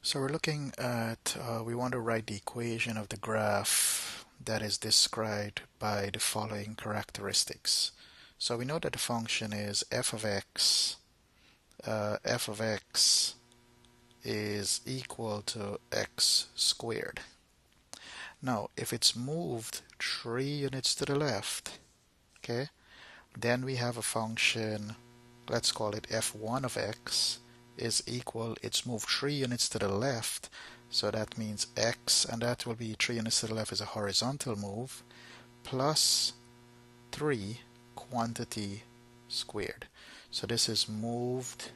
So we're looking at, we want to write the equation of the graph that is described by the following characteristics. So we know that the function is f of x is equal to x squared. Now, if it's moved 3 units to the left, okay, then we have a function, let's call it f1 of x is equal, it's moved 3 units to the left, so that means x, and that will be 3 units to the left is a horizontal move, plus 3 quantity squared. So this is moved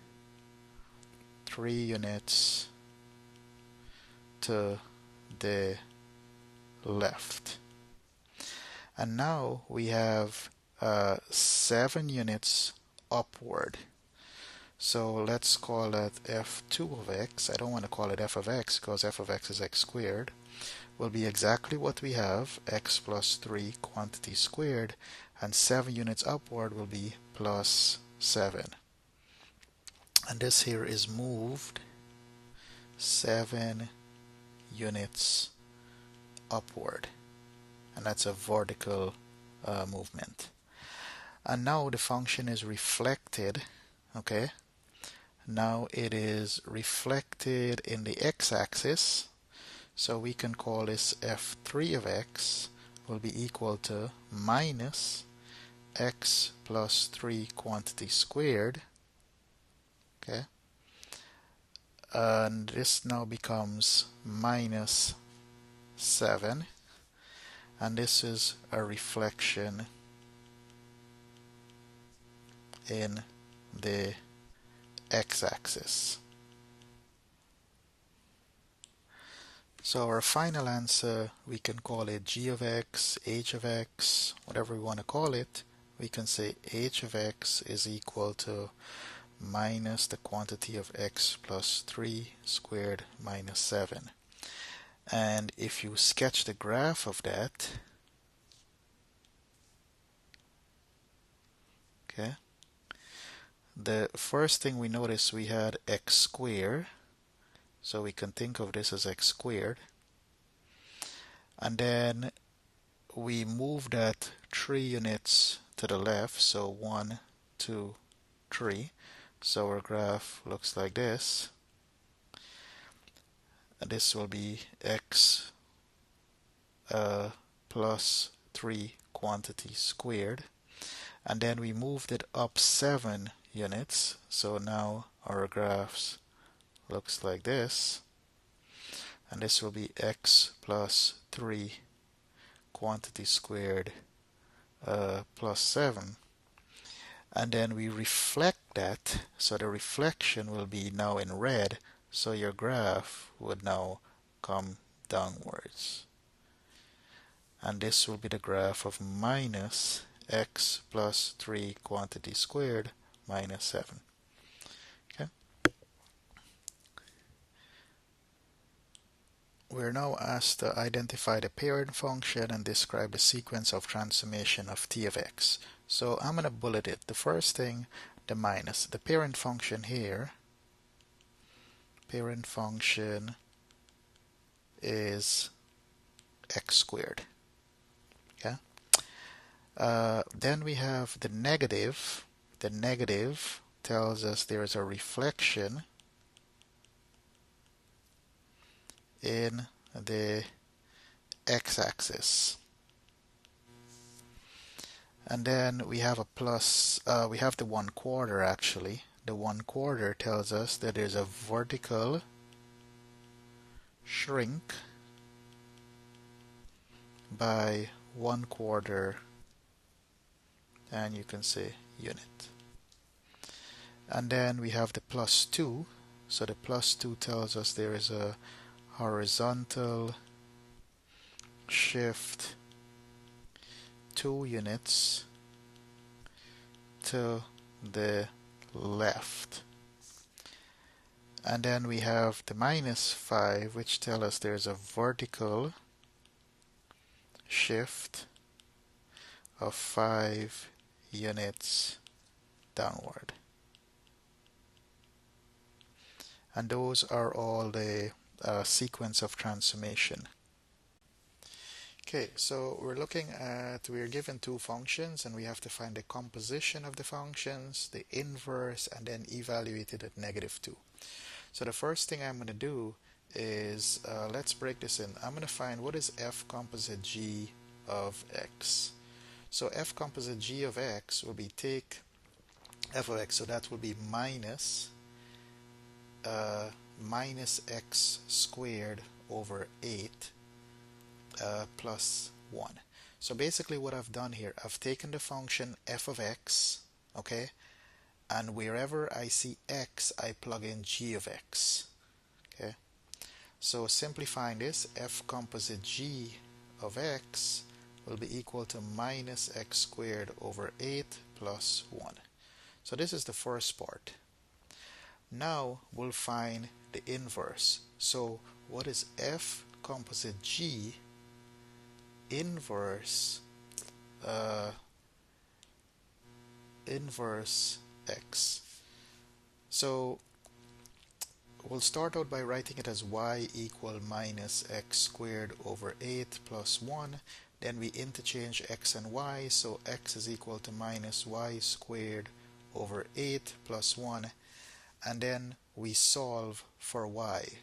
3 units to the left. And now we have 7 units upward. So let's call that f2 of x. I don't want to call it f of x because f of x is x squared. Will be exactly what we have, x plus 3 quantity squared, and 7 units upward will be plus 7. And this here is moved 7 units upward, and that's a vertical movement. And now the function is reflected, okay? Now it is reflected in the x-axis, so we can call this f3 of x will be equal to minus x plus 3 quantity squared, okay? And this now becomes minus 7, and this is a reflection in the x-axis. So our final answer, we can call it g of x, h of x, whatever we want to call it. We can say h of x is equal to minus the quantity of x plus 3 squared minus 7. And if you sketch the graph of that, okay, the first thing we notice, we had x squared, so we can think of this as x squared, and then we move that 3 units to the left, so 1, 2, 3. So our graph looks like this, and this will be x plus 3 quantity squared, and then we moved it up 7 units, so now our graphs looks like this, and this will be x plus 3 quantity squared plus 7, and then we reflect that, so the reflection will be now in red, so your graph would now come downwards, and this will be the graph of minus x plus 3 quantity squared minus 7. Okay. We're now asked to identify the parent function and describe the sequence of transformation of t of x. So I'm going to bullet it. The first thing, the minus. The parent function here, parent function is x squared. Okay. Then we have the negative. The negative tells us there is a reflection in the x-axis. And then we have a plus, we have the 1/4 actually. The 1/4 tells us that there's a vertical shrink by 1/4, and you can say unit. And then we have the plus 2. So the plus 2 tells us there is a horizontal shift 2 units to the left. And then we have the minus 5, which tells us there's a vertical shift of 5 units downward. And those are all the sequence of transformation. Okay, so we're given two functions and we have to find the composition of the functions, the inverse, and then evaluate it at -2. So the first thing I'm going to do is, let's break this in. I'm going to find what is f composite g of x. So f composite g of x will be take f of x, so that will be minus x squared over 8 plus 1. So basically what I've done here, I've taken the function f of x, okay, and wherever I see x, I plug in g of x, okay. So simplifying this, f composite g of x will be equal to minus x squared over 8 plus 1. So this is the first part. Now we'll find the inverse. So what is f composite g inverse x? So we'll start out by writing it as y equal minus x squared over 8 plus 1. Then we interchange x and y, so x is equal to minus y squared over 8 plus 1. And then we solve for y.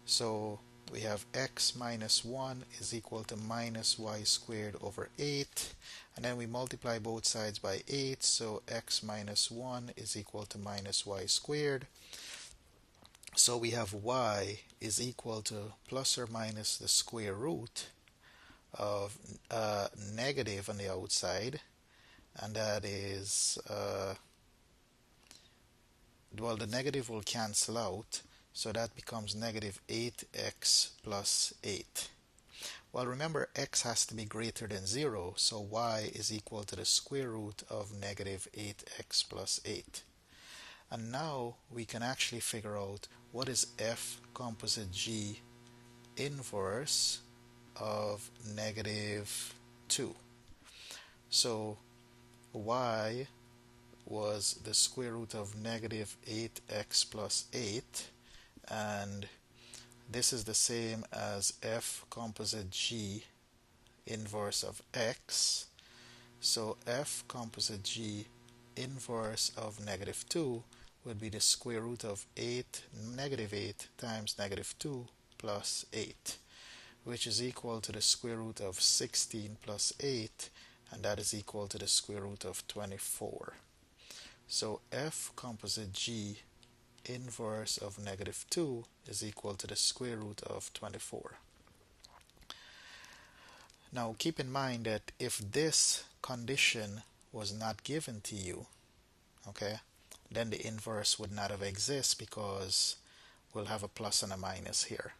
So we have x minus 1 is equal to minus y squared over 8. And then we multiply both sides by 8, so x minus 1 is equal to minus y squared. So we have y is equal to plus or minus the square root of negative on the outside, and that is, well, the negative will cancel out, so that becomes negative 8x plus 8. Well, remember, x has to be greater than 0, so y is equal to the square root of negative 8x plus 8. And now we can actually figure out what is f composite g inverse of -2. So y was the square root of negative 8x plus 8, and this is the same as f composite g inverse of x. So f composite g inverse of -2 would be the square root of negative 8 times -2 plus 8, which is equal to the square root of 16 plus 8, and that is equal to the square root of 24. So f composite g inverse of -2 is equal to the square root of 24. Now keep in mind that if this condition was not given to you, okay, then the inverse would not have existed, because we'll have a plus and a minus here.